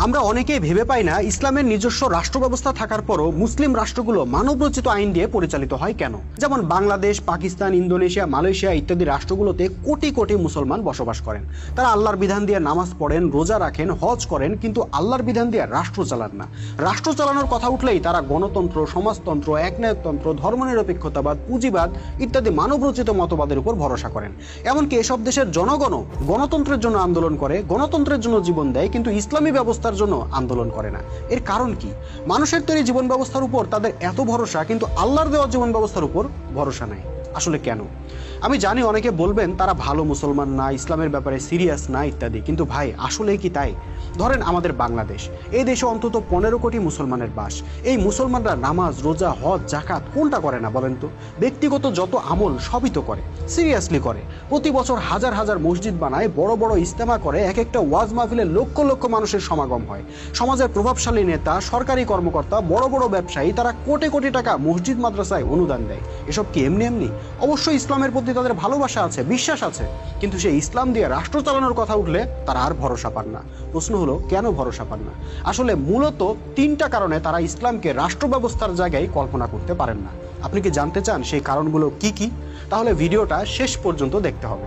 আমরা অনেকেই ভেবে পাই না ইসলামের নিজস্ব রাষ্ট্র ব্যবস্থা থাকার পরও মুসলিম রাষ্ট্রগুলো মানবরচিত আইন দিয়ে পরিচালিত হয় কেন। যেমন বাংলাদেশ, পাকিস্তান, ইন্দোনেশিয়া, মালয়েশিয়া ইত্যাদি রাষ্ট্রগুলোতে কোটি কোটি মুসলমান বসবাস করেন। তারা আল্লাহর বিধান দিয়ে নামাজ পড়েন, রোজা রাখেন, হজ করেন, কিন্তু আল্লাহর বিধান দিয়ে রাষ্ট্র চালান না। রাষ্ট্র চালানোর কথা উঠলেই তারা গণতন্ত্র, সমাজতন্ত্র, একনায়কতন্ত্র, ধর্মনিরপেক্ষতাবাদ, পুঁজিবাদ ইত্যাদি মানবরচিত মতবাদের উপর ভরসা করেন। এমনকি এসব দেশের জনগণও গণতন্ত্রের জন্য আন্দোলন করে, গণতন্ত্রের জন্য জীবন দেয়, কিন্তু ইসলামী ব্যবস্থার জন্য আন্দোলন করে না। এর কারণ কি? মানুষের তৈরি জীবন ব্যবস্থার উপর তাদের এত ভরসা, কিন্তু আল্লাহর দেওয়া জীবন ব্যবস্থার উপর ভরসা নাই। আসলে কেন? আমি জানি অনেকে বলবেন তারা ভালো মুসলমান না, ইসলামের ব্যাপারে সিরিয়াস না ইত্যাদি, কিন্তু ভাই আসলেই কি তাই? ধরেন আমাদের বাংলাদেশ, এই দেশে অন্তত 15 কোটি মুসলমানের বাস। এই মুসলমানরা নামাজ, রোজা, হজ, জাকাত কোনটা করে না বলেন তো? ব্যক্তিগত যত আমল সবই তো করে, সিরিয়াসলি করে। প্রতি বছর হাজার হাজার মসজিদ বানায়, বড় বড় ইজতেমা করে, এক একটা ওয়াজ মাহফিলে লক্ষ লক্ষ মানুষের সমাগম হয়। সমাজের প্রভাবশালী নেতা, সরকারি কর্মকর্তা, বড় বড় ব্যবসায়ী তারা কোটি কোটি টাকা মসজিদ মাদ্রাসায় অনুদান দেয়। এসব কি এমনি এমনি? অবশ্যই ইসলামের প্রতি তাদের ভালোবাসা আছে, বিশ্বাস আছে, কিন্তু সেই ইসলাম দিয়ে রাষ্ট্র চালানোর কথা উঠলে তারা আর ভরসা পান না। প্রশ্ন হলো কেন ভরসা পান না? আসলে মূলত 3টা কারণে তারা ইসলামকে রাষ্ট্র ব্যবস্থার জায়গায় কল্পনা করতে পারেন না। আপনি কি জানতে চান সেই কারণগুলো কি কি? তাহলে ভিডিওটা শেষ পর্যন্ত দেখতে হবে।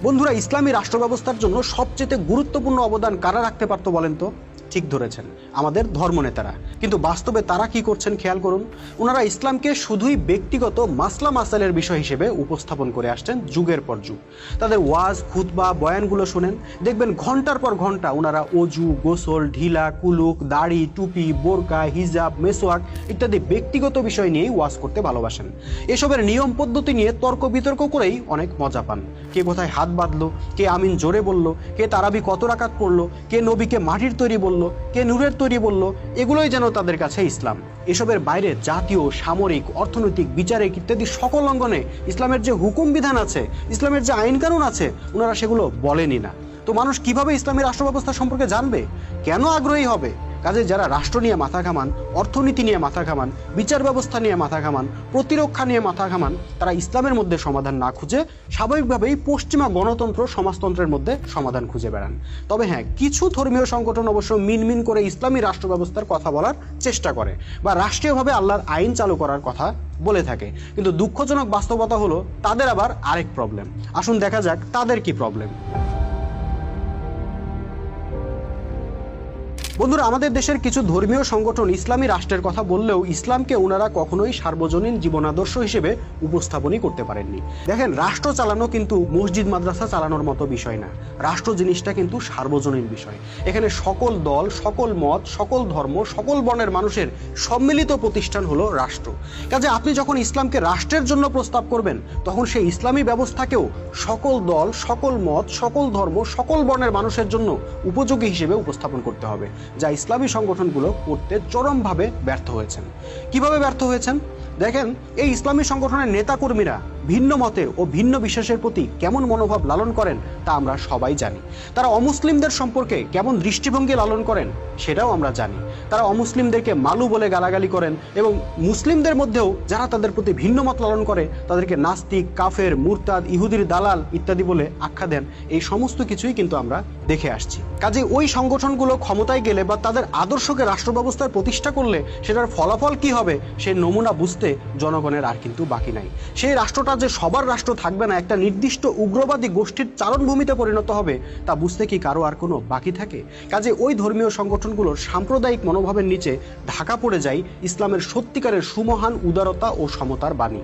বন্ধুরা, ইসলামী রাষ্ট্র ব্যবস্থার জন্য সবচেয়ে গুরুত্বপূর্ণ অবদান কারা রাখতে পারতো বলেন তো? ঠিক ধরেছেন, আমাদের ধর্মনেতারা। কিন্তু বাস্তবে তারা কি করছেন খেয়াল করুন। ওনারা ইসলামকে শুধুই ব্যক্তিগত মাসলা মাসাইলের বিষয় হিসেবে উপস্থাপন করে আসছেন যুগের পর যুগ। তাদের ওয়াজ, খুতবা, বয়ানগুলো শুনেন, দেখবেন ঘন্টার পর ঘন্টা ওনারা অজু, গোসল, ঢিলা, কুলুক, দাড়ি, টুপি, বোরকা, হিজাব, মেসওয়াক ইত্যাদি ব্যক্তিগত বিষয় নিয়েই ওয়াজ করতে ভালোবাসেন। এসবের নিয়ম পদ্ধতি নিয়ে তর্ক বিতর্ক করেই অনেক মজা পান। কে কোথায় হাত বাঁধলো, কে আমিন জোরে বলল, কে তারাবি কত রাকাত পড়লো, কে নবীকে মাটির তৈরি বলল, কে নূরের তৈরি বলল, এগুলোই যেন তাদের কাছে ইসলাম। এসবের বাইরে জাতীয়, সামরিক, অর্থনৈতিক, বিচারিক ইত্যাদি সকল অঙ্গনে ইসলামের যে হুকুম বিধান আছে, ইসলামের যে আইন কানুন আছে, ওনারা সেগুলো বলেনই না। তো মানুষ কিভাবে ইসলামী রাষ্ট্র ব্যবস্থা সম্পর্কে জানবে? কেন আগ্রহী হবে? কাজে যারা রাষ্ট্র নিয়ে মাথা ঘামান, অর্থনীতি নিয়ে মাথা ঘামান, বিচার ব্যবস্থা নিয়ে মাথা ঘামান, প্রতিরক্ষা নিয়ে মাথা ঘামান, তারা ইসলামের মধ্যে সমাধান না খুঁজে স্বাভাবিকভাবেই পশ্চিমা গণতন্ত্র, সমাজতন্ত্রের মধ্যে সমাধান খুঁজে বেড়ান। তবে হ্যাঁ, কিছু ধর্মীয় সংগঠন অবশ্য মিনমিন করে ইসলামী রাষ্ট্র ব্যবস্থার কথা বলার চেষ্টা করে বা রাষ্ট্রীয়ভাবে আল্লাহর আইন চালু করার কথা বলে থাকে। কিন্তু দুঃখজনক বাস্তবতা হলো তাদের আবার আরেক প্রবলেম। আসুন দেখা যাক তাদের কি প্রবলেম। বন্ধুরা, আমাদের দেশের কিছু ধর্মীয় সংগঠন ইসলামী রাষ্ট্রের কথা বললেও ইসলামকে ওনারা কখনোই সার্বজনীন জীবনাদর্শ হিসেবে উপস্থাপনই করতে পারেননি। দেখেন, রাষ্ট্র চালানো কিন্তু মসজিদ মাদ্রাসা চালানোর মতো বিষয় না। রাষ্ট্র জিনিসটা কিন্তু সার্বজনীন বিষয়। এখানে সকল দল, সকল মত, সকল ধর্ম, সকল বর্ণের মানুষের সম্মিলিত প্রতিষ্ঠান হলো রাষ্ট্র। কাজে আপনি যখন ইসলামকে রাষ্ট্রের জন্য প্রস্তাব করবেন, তখন সেই ইসলামী ব্যবস্থাকেও সকল দল, সকল মত, সকল ধর্ম, সকল বর্ণের মানুষের জন্য উপযোগী হিসেবে উপস্থাপন করতে হবে, যা ইসলামী সংগঠনগুলো করতে চরমভাবে ব্যর্থ হয়েছেন। কিভাবে ব্যর্থ হয়েছেন? দেখেন, এই ইসলামী সংগঠনের নেতাকর্মীরা ভিন্ন মতের ও ভিন্ন বিশ্বাসের প্রতি কেমন মনোভাব লালন করেন তা আমরা সবাই জানি। তারা অমুসলিমদের সম্পর্কে কেমন দৃষ্টিভঙ্গি লালন করেন সেটাও আমরা জানি। তারা অমুসলিমদেরকে মালু বলে গালাগালি করেন এবং মুসলিমদের মধ্যেও যারা তাদের প্রতি ভিন্ন মত লালন করে তাদেরকে নাস্তিক, কাফের, মুরতাদ, ইহুদির দালাল ইত্যাদি বলে আখ্যা দেন। এই সমস্ত কিছুই কিন্তু আমরা দেখে আসছি। কাজে ওই সংগঠনগুলো ক্ষমতায় গেলে বা তাদের আদর্শকে রাষ্ট্র ব্যবস্থায় প্রতিষ্ঠা করলে সেটার ফলাফল কি হবে সেই নমুনা বুঝতে জনগণের আর কিন্তু বাকি নাই। সেই রাষ্ট্রটা যে সবার রাষ্ট্র থাকবে না, একটা নির্দিষ্ট উগ্রবাদী গোষ্ঠীর চারণভূমিতে পরিণত হবে, তা বুঝতে কি কারো আর কোনো বাকি থাকে? কাজে ওই ধর্মীয় সংগঠনগুলোর সাম্প্রদায়িক মনোভাবের নিচে ঢাকা পড়ে যায় ইসলামের সত্যিকারের সুমহান উদারতা ও সমতার বাণী।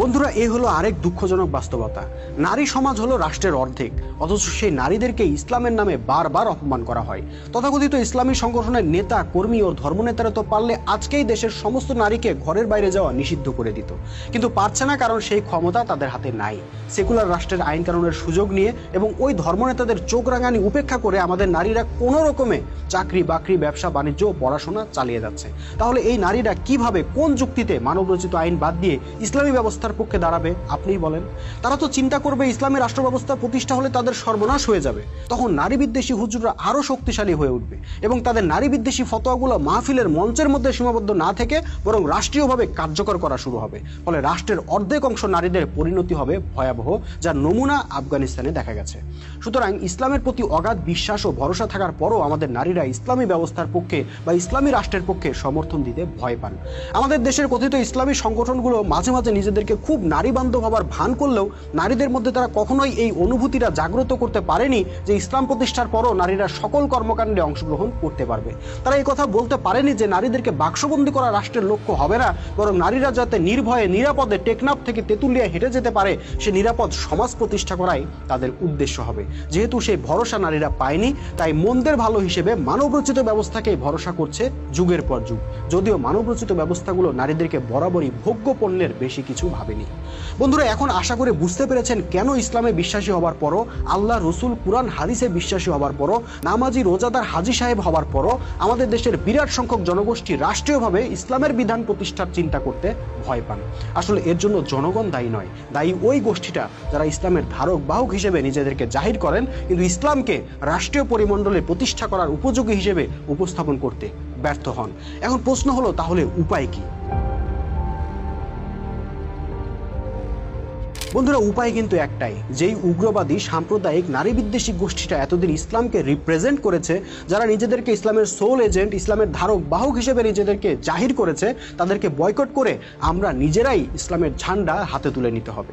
বন্ধুরা, এই হলো আরেক দুঃখজনক বাস্তবতা। নারী সমাজ হলো রাষ্ট্রের অর্ধেক, অথচ সেই নারীদেরকে ইসলামের নামে বারবার অপমান করা হয়। তথাকথিত ইসলামী সংগঠনের নেতা, কর্মী ও ধর্মনেতারা তো পারলে আজকেই দেশের সমস্ত নারীকে ঘরের বাইরে যাওয়া নিষিদ্ধ করে দিত, কিন্তু পারছে না, কারণ সেই ক্ষমতা তাদের হাতে নাই। সেকুলার রাষ্ট্রের আইন কানুনের সুযোগ নিয়ে এবং ওই ধর্মনেতাদের চোখ রাঙানি উপেক্ষা করে আমাদের নারীরা কোনো রকমে চাকরি বাকরি, ব্যবসা বাণিজ্য ও পড়াশোনা চালিয়ে যাচ্ছে। তাহলে এই নারীরা কিভাবে, কোন যুক্তিতে মানবরচিত আইন বাদ দিয়ে ইসলামী ব্যবস্থা ব্যবস্থার পক্ষে দাঁড়াবে? আপনিই বলেন। তারা তো চিন্তা করবে ইসলামী রাষ্ট্র ব্যবস্থা প্রতিষ্ঠা হলে তাদের সর্বনাশ হয়ে যাবে, তখন নারী বিদ্বেষী হুজুররা আরো শক্তিশালী হয়ে উঠবে এবং তাদের নারী বিদ্বেষী ফতোয়াগুলো মাহফিলের মঞ্চের মধ্যে সীমাবদ্ধ না থেকে বরং রাষ্ট্রীয়ভাবে কার্যকর করা শুরু হবে। ফলে রাষ্ট্রের অর্ধেক অংশ নারীদের পরিণতি হবে ভয়াবহ, যার নমুনা আফগানিস্তানে দেখা গেছে। সুতরাং ইসলামের প্রতি অগাধ বিশ্বাস ও ভরসা থাকার পরও আমাদের নারীরা ইসলামী ব্যবস্থার পক্ষে বা ইসলামী রাষ্ট্রের পক্ষে সমর্থন দিতে ভয় পান। আমাদের দেশের কথিত ইসলামী সংগঠনগুলো মাঝে মাঝে নিজেদেরকে খুব নারী বান্ধব হবার ভান করলেও নারীদের মধ্যে তারা কখনোই এই অনুভূতিটা জাগ্রত করতে পারেনি যে ইসলাম প্রতিষ্ঠার পরও নারীরা সকল কর্মকাণ্ডে অংশগ্রহণ করতে পারবে। তারা এই কথা বলতে পারেনি যে নারীদেরকে বাক্সবন্দি করা রাষ্ট্রের লক্ষ্য হবে না, বরং নারীরা যাতে নির্ভয়ে নিরাপদে টেকনাফ থেকে তেঁতুলিয়া হেঁটে যেতে পারে সে নিরাপদ সমাজ প্রতিষ্ঠা করাই তাদের উদ্দেশ্য হবে। যেহেতু সেই ভরসা নারীরা পায়নি, তাই মন্দের ভালো হিসেবে মানবরচিত ব্যবস্থাকেই ভরসা করছে যুগের পর যুগ, যদিও মানবরচিত ব্যবস্থাগুলো নারীদেরকে বরাবরই ভোগ্য পণ্যের বেশি কিছু ভাবেনি। বন্ধুরা, এখন আশা করে বুঝতে পেরেছেন কেন ইসলামে বিশ্বাসী হবার পরও, আল্লাহ, রসুল, কুরআন, হাদিসে বিশ্বাসী হবার পরও, নামাজি, রোজাদার, হাজি সাহেব হবার পরও আমাদের দেশের বিরাট সংখ্যক জনগোষ্ঠী রাষ্ট্রীয়ভাবে ইসলামের বিধান প্রতিষ্ঠার চিন্তা করতে ভয় পান। আসলে এর জন্য জনগণ দায়ী নয়, দায়ী ওই গোষ্ঠীটা যারা ইসলামের ধারক বাহক হিসেবে নিজেদেরকে জাহির করেন কিন্তু ইসলামকে রাষ্ট্রীয় পরিমণ্ডলে প্রতিষ্ঠা করার উপযোগী হিসেবে উপস্থাপন করতে ব্যর্থ হন। এখন প্রশ্ন হলো, তাহলে উপায় কি? বন্ধুরা, উপায় কিন্তু একটাই। যেই উগ্রবাদী সাম্প্রদায়িক নারী বিদ্বেষী গোষ্ঠীটা এতদিন ইসলামকে রিপ্রেজেন্ট করেছে, যারা নিজেদেরকে ইসলামের সোল এজেন্ট, ইসলামের ধারক বাহক হিসেবে নিজেদেরকে জাহির করেছে, তাদেরকে বয়কট করে আমরা নিজেরাই ইসলামের ঝান্ডা হাতে তুলে নিতে হবে।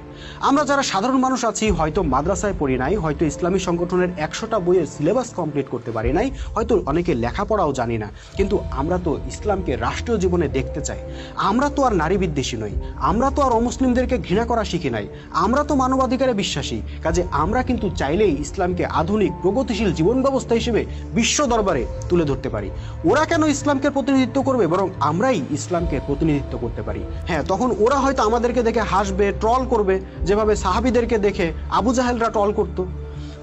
আমরা যারা সাধারণ মানুষ আছি, হয়তো মাদ্রাসায় পড়ি নাই, হয়তো ইসলামী সংগঠনের 100টা বইয়ের সিলেবাস কমপ্লিট করতে পারি নাই, হয়তো অনেকে লেখাপড়াও জানি না, কিন্তু আমরা তো ইসলামকে রাষ্ট্রীয় জীবনে দেখতে চাই। আমরা তো আর নারী বিদ্বেষী নই, আমরা তো আর অমুসলিমদেরকে ঘৃণা করা শিখি নাই, আমরা তো মানবাধিকারে বিশ্বাসী। কাজে আমরা কিন্তু চাইলেই ইসলামকে আধুনিক প্রগতিশীল জীবন ব্যবস্থা হিসেবে বিশ্ব দরবারে তুলে ধরতে পারি। ওরা কেন ইসলামকে প্রতিনিধিত্ব করবে, বরং আমরাই ইসলামকে প্রতিনিধিত্ব করতে পারি। হ্যাঁ, তখন ওরা হয়তো আমাদেরকে দেখে হাসবে, ট্রল করবে, যেভাবে সাহাবীদেরকে দেখে আবু জাহেলরা ট্রল করতো।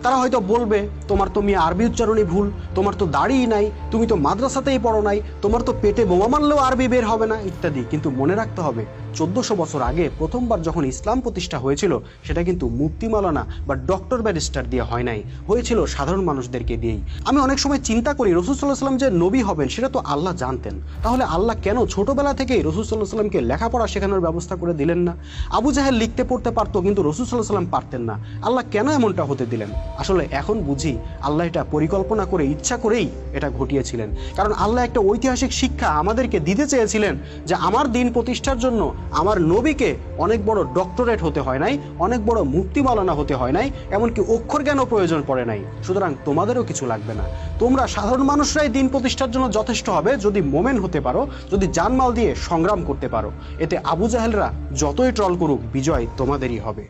তারা হয়তো বলবে, তোমার তো মিয়া আরবি উচ্চারণই ভুল, তোমার তো দাড়িই নাই, তুমি তো মাদ্রাসাতেই পড়ো নাই, তোমার তো পেটে বোমা মারলেও আরবি বের হবে না, ইত্যাদি। কিন্তু মনে রাখতে হবে, 1400 বছর আগে প্রথমবার যখন ইসলাম প্রতিষ্ঠা হয়েছিল, সেটা কিন্তু মুফতি মাওলানা বা ডক্টর ব্যারিস্টার দিয়ে হয় নাই, হয়েছিল সাধারণ মানুষদেরকে দিয়েই। আমি অনেক সময় চিন্তা করি, রাসূল সাল্লাল্লাহু আলাইহি ওয়াসাল্লাম যে নবী হবেন সেটা তো আল্লাহ জানতেন, তাহলে আল্লাহ কেন ছোটবেলা থেকেই রাসূল সাল্লাল্লাহু আলাইহি ওয়াসাল্লামকে লেখাপড়া শেখানোর ব্যবস্থা করে দিলেন না? আবু জাহেল লিখতে পড়তে পারতো, কিন্তু রাসূল সাল্লাল্লাহু আলাইহি ওয়াসাল্লাম পারতেন না। আল্লাহ কেন এমনটা হতে দিলেন? আসলে এখন বুঝি, আল্লাহ এটা পরিকল্পনা করে, ইচ্ছা করেই এটা ঘটিয়েছিলেন। কারণ আল্লাহ একটা ঐতিহাসিক শিক্ষা আমাদেরকে দিতে চেয়েছিলেন যে আমার দিন প্রতিষ্ঠার জন্য আমার নবীকে অনেক বড় ডক্টরেট হতে হয় নাই, অনেক বড় মুফতি মাওলানা হতে হয় নাই, এমনকি অক্ষর জ্ঞানও প্রয়োজন পড়ে নাই। সুতরাং তোমাদেরও কিছু লাগবে না, তোমরা সাধারণ মানুষরাই দিন প্রতিষ্ঠার জন্য যথেষ্ট হবে যদি মোমেন হতে পারো, যদি জানমাল দিয়ে সংগ্রাম করতে পারো। এতে আবু জাহেলরা যতই ট্রল করুক, বিজয় তোমাদেরই হবে।